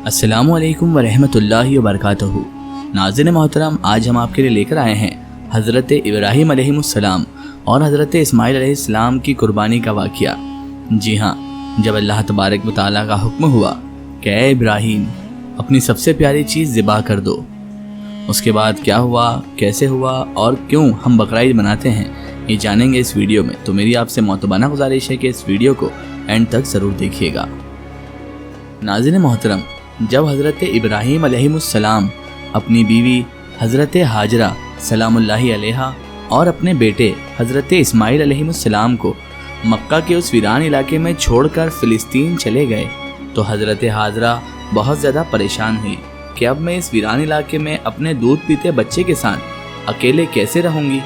अस्सलामु अलैकुम वरहमतुल्लाहि वबरकातुहू। नाज़रीन मोहतरम, आज हम आपके लिए लेकर आए हैं हज़रत इब्राहीम अलैहिस्सलाम और हज़रत इस्माइल अलैहिस्सलाम की कुर्बानी का वाक़या। जी हाँ, जब अल्लाह तबारक व तआला का हुक्म हुआ कि ऐ इब्राहीम अपनी सबसे प्यारी चीज़ ज़िबा कर दो, उसके बाद क्या हुआ, कैसे हुआ और क्यों हम बकरा ईद मनाते हैं, ये जानेंगे इस वीडियो में। तो मेरी आपसे मोतबाना गुजारिश है कि इस वीडियो को एंड तक ज़रूर देखिएगा। नाज़रीन मोहतरम, जब हज़रत इब्राहीम अलैहिस्सलाम अपनी बीवी हज़रत हाजरा सलामुल्लाहि अलैहा और अपने बेटे हज़रत इस्माइल अलैहिस्सलाम को मक्का के उस वीरान इलाके में छोड़कर फ़िलिस्तीन चले गए तो हज़रत हाजरा बहुत ज़्यादा परेशान हुई कि अब मैं इस वीरान इलाके में अपने दूध पीते बच्चे के साथ अकेले कैसे रहूँगी।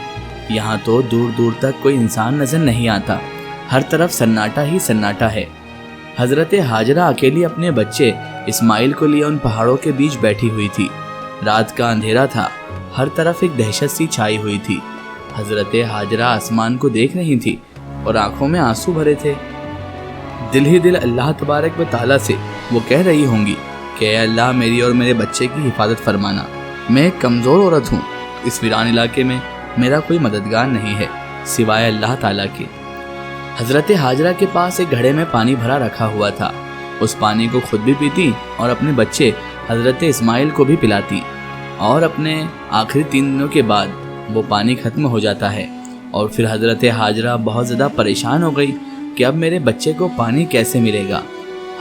यहाँ तो दूर दूर तक कोई इंसान नज़र नहीं आता, हर तरफ सन्नाटा ही सन्नाटा है। हज़रत हाजरा अकेली अपने बच्चे इस्माइल को लिए उन पहाड़ों के बीच बैठी हुई थी। रात का अंधेरा था, हर तरफ एक दहशत सी छाई हुई थी। हज़रत हाजरा आसमान को देख रही थी और आंखों में आंसू भरे थे। दिल ही दिल अल्लाह तबारक व तआला से वो कह रही होंगी कि ऐ अल्लाह, मेरी और मेरे बच्चे की हिफाजत फरमाना। मैं एक कमज़ोर औरत हूँ, इस वीरान इलाके में मेरा कोई मददगार नहीं है सिवाय अल्लाह ताला के। हज़रत हाजरा के पास एक घड़े में पानी भरा रखा हुआ था। उस पानी को खुद भी पीती और अपने बच्चे हज़रत इस्माइल को भी पिलाती। और अपने आखिरी 3 दिनों के बाद वो पानी ख़त्म हो जाता है और फिर हज़रत हाजरा बहुत ज़्यादा परेशान हो गई कि अब मेरे बच्चे को पानी कैसे मिलेगा।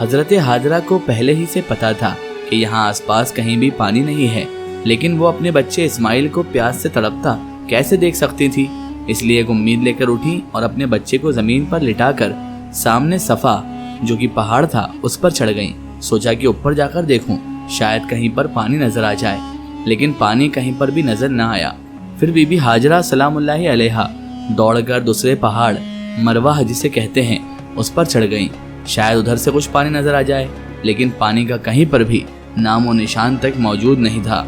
हज़रत हाजरा को पहले ही से पता था कि यहाँ आसपास कहीं भी पानी नहीं है, लेकिन वो अपने बच्चे इस्माइल को प्यास से तड़पता कैसे देख सकती थी। इसलिए एक उम्मीद लेकर उठी और अपने बच्चे को ज़मीन पर लिटाकर सामने सफ़ा जो कि पहाड़ था उस पर चढ़ गई। सोचा कि ऊपर जाकर देखूं, शायद कहीं पर पानी नज़र आ जाए, लेकिन पानी कहीं पर भी नज़र न आया। फिर बीबी हाजरा सलामुल्लाहि अलैहा दौड़कर दूसरे पहाड़ मरवा जिसे कहते हैं उस पर चढ़ गईं। शायद उधर से कुछ पानी नज़र आ जाए, लेकिन पानी का कहीं पर भी नामो निशान तक मौजूद नहीं था।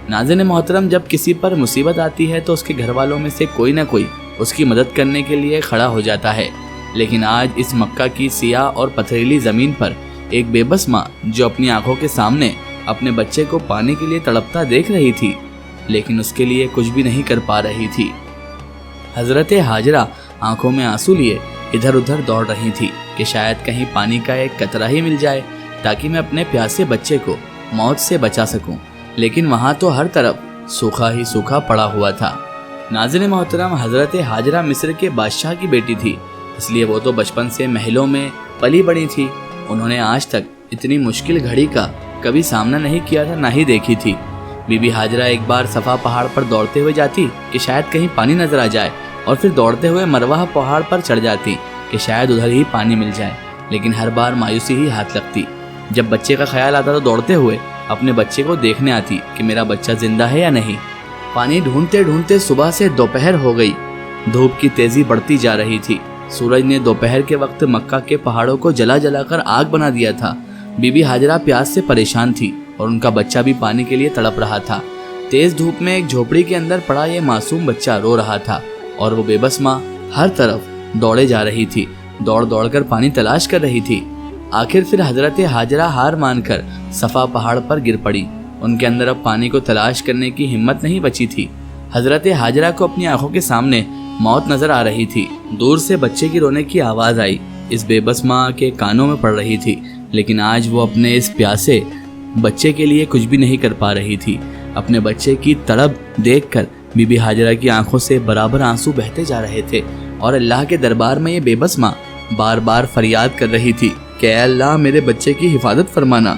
नाज़रीन मोहतरम, जब किसी पर मुसीबत आती है तो उसके घर वालों में से कोई ना कोई उसकी मदद करने के लिए खड़ा हो जाता है। लेकिन आज इस मक्का की सियाह और पथरीली ज़मीन पर एक बेबस माँ जो अपनी आंखों के सामने अपने बच्चे को पाने के लिए तड़पता देख रही थी, लेकिन उसके लिए कुछ भी नहीं कर पा रही थी। हज़रत हाजरा आंखों में आंसू लिए इधर उधर दौड़ रही थी कि शायद कहीं पानी का एक कतरा ही मिल जाए ताकि मैं अपने प्यासे बच्चे को मौत से बचा सकूं। लेकिन वहाँ तो हर तरफ सूखा ही सूखा पड़ा हुआ था। नाज़रीन मोहतरम, हज़रत हाजरा मिस्र के बादशाह की बेटी थी, इसलिए वो तो बचपन से महलों में पली बड़ी थी। उन्होंने आज तक इतनी मुश्किल घड़ी का कभी सामना नहीं किया था, ना ही देखी थी। बीबी हाजरा एक बार सफ़ा पहाड़ पर दौड़ते हुए जाती कि शायद कहीं पानी नज़र आ जाए, और फिर दौड़ते हुए मरवा पहाड़ पर चढ़ जाती कि शायद उधर ही पानी मिल जाए, लेकिन हर बार मायूसी ही हाथ लगती। जब बच्चे का ख्याल आता तो दौड़ते हुए अपने बच्चे को देखने आती कि मेरा बच्चा जिंदा है या नहीं। पानी ढूंढते ढूंढते सुबह से दोपहर हो गई। धूप की तेज़ी बढ़ती जा रही थी। सूरज ने दोपहर के वक्त मक्का के पहाड़ों को जला जलाकर आग बना दिया था। बीबी हाजरा प्यास से परेशान थी और उनका बच्चा भी पानी के लिए तड़प रहा था। तेज़ धूप में एक झोपड़ी के अंदर पड़ा ये मासूम बच्चा रो रहा था और वो बेबस माँ हर तरफ दौड़े जा रही थी, दौड़ दौड़ कर पानी तलाश कर रही थी। आखिर फिर हज़रत हाजरा हार मानकर सफ़ा पहाड़ पर गिर पड़ी। उनके अंदर अब पानी को तलाश करने की हिम्मत नहीं बची थी। हज़रत हाजरा को अपनी आंखों के सामने मौत नज़र आ रही थी। दूर से बच्चे की रोने की आवाज़ आई, इस बेबस माँ के कानों में पड़ रही थी, लेकिन आज वो अपने इस प्यासे बच्चे के लिए कुछ भी नहीं कर पा रही थी। अपने बच्चे की तड़प देखकर बीबी हाजरा की आंखों से बराबर आंसू बहते जा रहे थे और अल्लाह के दरबार में ये बेबस माँ बार बार फरियाद कर रही थी कि ऐ अल्लाह, मेरे बच्चे की हिफाजत फरमाना।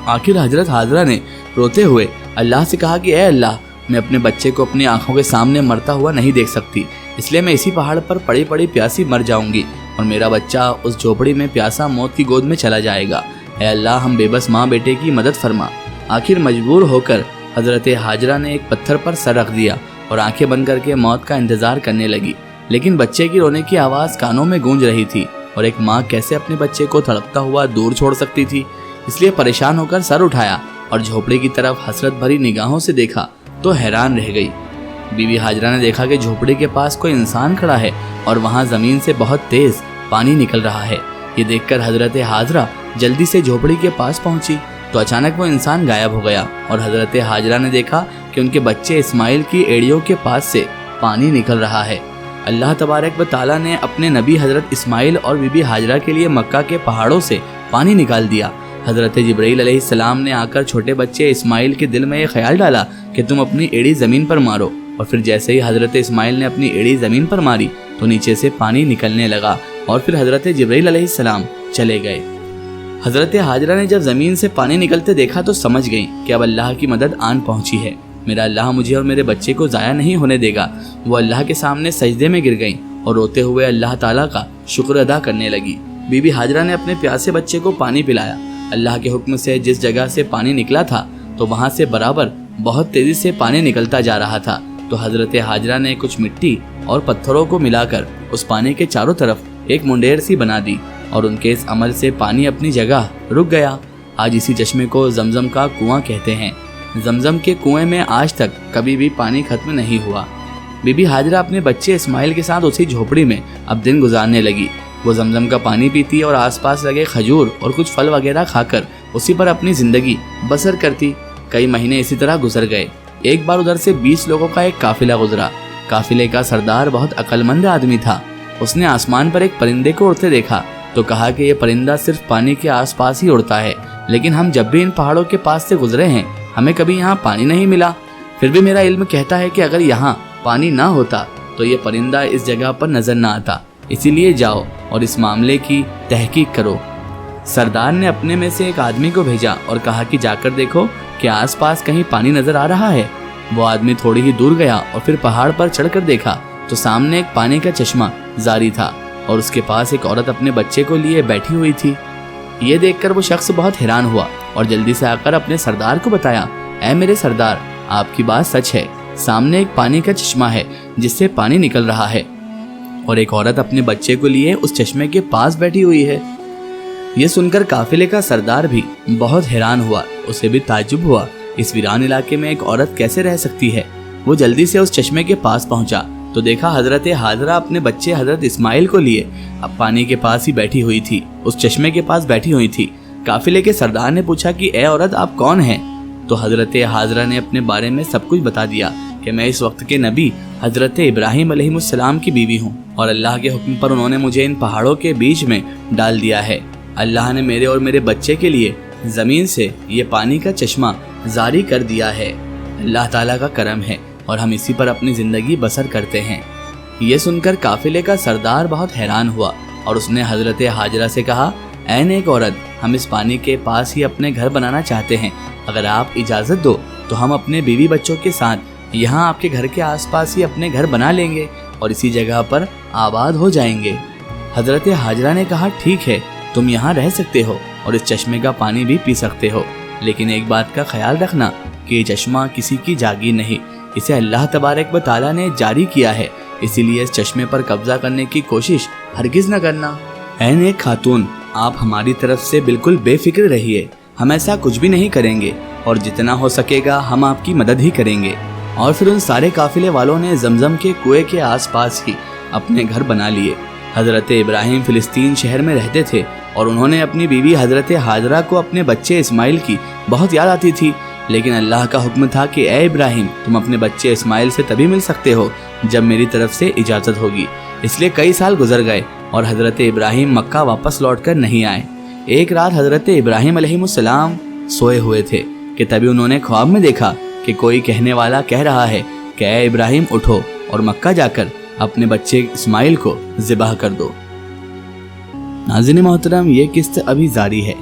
आखिर हज़रत हाजरा ने रोते हुए अल्लाह से कहा कि ऐ अल्लाह, मैं अपने बच्चे को अपनी आंखों के सामने मरता हुआ नहीं देख सकती, इसलिए मैं इसी पहाड़ पर पड़ी पड़ी प्यासी मर जाऊंगी और मेरा बच्चा उस झोपड़ी में प्यासा मौत की गोद में चला जाएगा। ऐ अल्लाह, हम बेबस माँ बेटे की मदद फरमा। आखिर मजबूर होकर हज़रत हाजरा ने एक पत्थर पर सर रख दिया और आंखें बंद करके मौत का इंतज़ार करने लगी। लेकिन बच्चे की रोने की आवाज़ कानों में गूंज रही थी और एक माँ कैसे अपने बच्चे को तड़पता हुआ दूर छोड़ सकती थी। इसलिए परेशान होकर सर उठाया और झोपड़ी की तरफ हसरत भरी निगाहों से देखा तो हैरान रह गई। बीबी हाजरा ने देखा कि झोपड़ी के पास कोई इंसान खड़ा है और वहाँ ज़मीन से बहुत तेज़ पानी निकल रहा है। ये देखकर हज़रत हाजरा जल्दी से झोपड़ी के पास पहुंची तो अचानक वो इंसान गायब हो गया और हजरत हाजरा ने देखा कि उनके बच्चे इस्माइल की एड़ियों के पास से पानी निकल रहा है। अल्लाह तबारक व ताला ने अपने नबी हजरत इस्माइल और बीबी हाजरा के लिए मक्का के पहाड़ों से पानी निकाल दिया। हजरत जिब्राइल अलैहिस्सलाम ने आकर छोटे बच्चे इस्माइल के दिल में ये ख्याल डाला कि तुम अपनी एड़ी ज़मीन पर मारो, और फिर जैसे ही हजरत इस्माइल ने अपनी एड़ी ज़मीन पर मारी तो नीचे से पानी निकलने लगा और फिर हजरत जिब्राइल अलैहिस्सलाम चले गए। हजरत हाजरा ने जब ज़मीन से पानी निकलते देखा तो समझ गई कि अब अल्लाह की मदद आन पहुंची है, मेरा अल्लाह मुझे और मेरे बच्चे को ज़ाया नहीं होने देगा। वो अल्लाह के सामने सजदे में गिर गईं और रोते हुए अल्लाह ताला का शुक्र अदा करने लगी। बीबी हाजरा ने अपने प्यासे बच्चे को पानी पिलाया। अल्लाह के हुक्म से जिस जगह से पानी निकला था तो वहाँ से बराबर बहुत तेज़ी से पानी निकलता जा रहा था। तो हजरत हाजरा ने कुछ मिट्टी और पत्थरों को मिलाकर उस पानी के चारों तरफ एक मुंडेर सी बना दी और उनके इस अमल से पानी अपनी जगह रुक गया। आज इसी चश्मे को जमजम का कुआं कहते हैं। जमजम के कुएं में आज तक कभी भी पानी खत्म नहीं हुआ। बीबी हाजरा अपने बच्चे इस्माइल के साथ उसी झोपड़ी में अब दिन गुजारने लगी। वो जमजम का पानी पीती और आसपास लगे खजूर और कुछ फल वगैरह खाकर उसी पर अपनी जिंदगी बसर करती। कई महीने इसी तरह गुजर गए। एक बार उधर से 20 लोगों का एक काफिला गुजरा। काफिले का सरदार बहुत अक्लमंद आदमी था। उसने आसमान पर एक परिंदे को उड़ते देखा तो कहा कि यह परिंदा सिर्फ पानी के आसपास ही उड़ता है, लेकिन हम जब भी इन पहाड़ों के पास से गुजरे हैं हमें कभी यहाँ पानी नहीं मिला। फिर भी मेरा इल्म कहता है कि अगर यहाँ पानी ना होता तो ये परिंदा इस जगह पर नजर ना आता, इसीलिए जाओ और इस मामले की तहकीक करो। सरदार ने अपने में से एक आदमी को भेजा और कहा कि जाकर देखो कि आसपास कहीं पानी नजर आ रहा है। वो आदमी थोड़ी ही दूर गया और फिर पहाड़ पर चढ़कर देखा तो सामने एक पानी का चश्मा जारी था और उसके पास एक औरत अपने बच्चे को लिए बैठी हुई थी। ये देखकर वो शख्स बहुत हैरान हुआ और जल्दी से आकर अपने सरदार को बताया, ऐ मेरे सरदार, आपकी बात सच है, सामने एक पानी का चश्मा है जिससे पानी निकल रहा है और एक औरत अपने बच्चे को लिए उस चश्मे के पास बैठी हुई है। ये सुनकर काफिले का सरदार भी बहुत हैरान हुआ। उसे भी ताज्जुब हुआ, इस वीरान इलाके में एक औरत कैसे रह सकती है। वो जल्दी से उस चश्मे के पास पहुंचा तो देखा हजरत हाजरा अपने बच्चे हजरत इस्माइल को लिए अब पानी के पास ही बैठी हुई थी, उस चश्मे के पास बैठी हुई थी। काफिले के सरदार ने पूछा कि ए औरत, आप कौन हैं? तो हजरत हाजरा ने अपने बारे में सब कुछ बता दिया कि मैं इस वक्त के नबी हजरत इब्राहिम अलैहिस्सलाम की बीवी हूँ और अल्लाह के हुक्म पर उन्होंने मुझे इन पहाड़ों के बीच में डाल दिया है। अल्लाह ने मेरे और मेरे बच्चे के लिए ज़मीन से ये पानी का चश्मा जारी कर दिया है। अल्लाह ताला का करम है और हम इसी पर अपनी ज़िंदगी बसर करते हैं। ये सुनकर काफिले का सरदार बहुत हैरान हुआ और उसने हजरत हाजरा से कहा, ऐ नेक औरत, हम इस पानी के पास ही अपने घर बनाना चाहते हैं। अगर आप इजाज़त दो तो हम अपने बीवी बच्चों के साथ यहाँ आपके घर के आसपास ही अपने घर बना लेंगे और इसी जगह पर आबाद हो जाएंगे। हजरत हाजरा ने कहा, ठीक है, तुम यहाँ रह सकते हो और इस चश्मे का पानी भी पी सकते हो, लेकिन एक बात का ख्याल रखना कि ये चश्मा किसी की जागीर नहीं, इसे अल्लाह तबारक व ताला ने जारी किया है, इसीलिए इस चश्मे पर कब्जा करने की कोशिश हरगिज न करना। ऐ नेक खातून, आप हमारी तरफ से बिल्कुल बेफिक्र रहिए, हम ऐसा कुछ भी नहीं करेंगे और जितना हो सकेगा हम आपकी मदद ही करेंगे। और फिर उन सारे काफिले वालों ने जमजम के कुएं के आसपास ही अपने घर बना लिए। हजरत इब्राहिम फिलिस्तीन शहर में रहते थे और उन्होंने अपनी बीवी हजरत हाजरा को अपने बच्चे इस्माइल की बहुत याद आती थी, लेकिन अल्लाह का हुक्म था कि ए इब्राहिम, तुम अपने बच्चे इस्माइल से तभी मिल सकते हो जब मेरी तरफ से इजाज़त होगी। इसलिए कई साल गुजर गए और हजरत इब्राहिम मक्का वापस लौटकर नहीं आए। एक रात हजरत इब्राहिम अलैहिस्सलाम सोए हुए थे कि तभी उन्होंने ख्वाब में देखा कि कोई कहने वाला कह रहा है कि ए इब्राहिम, उठो और मक्का जाकर अपने बच्चे इस्माइल को ज़िबह कर दो। नाज़रीन मोहतरम, ये किस्त अभी जारी है।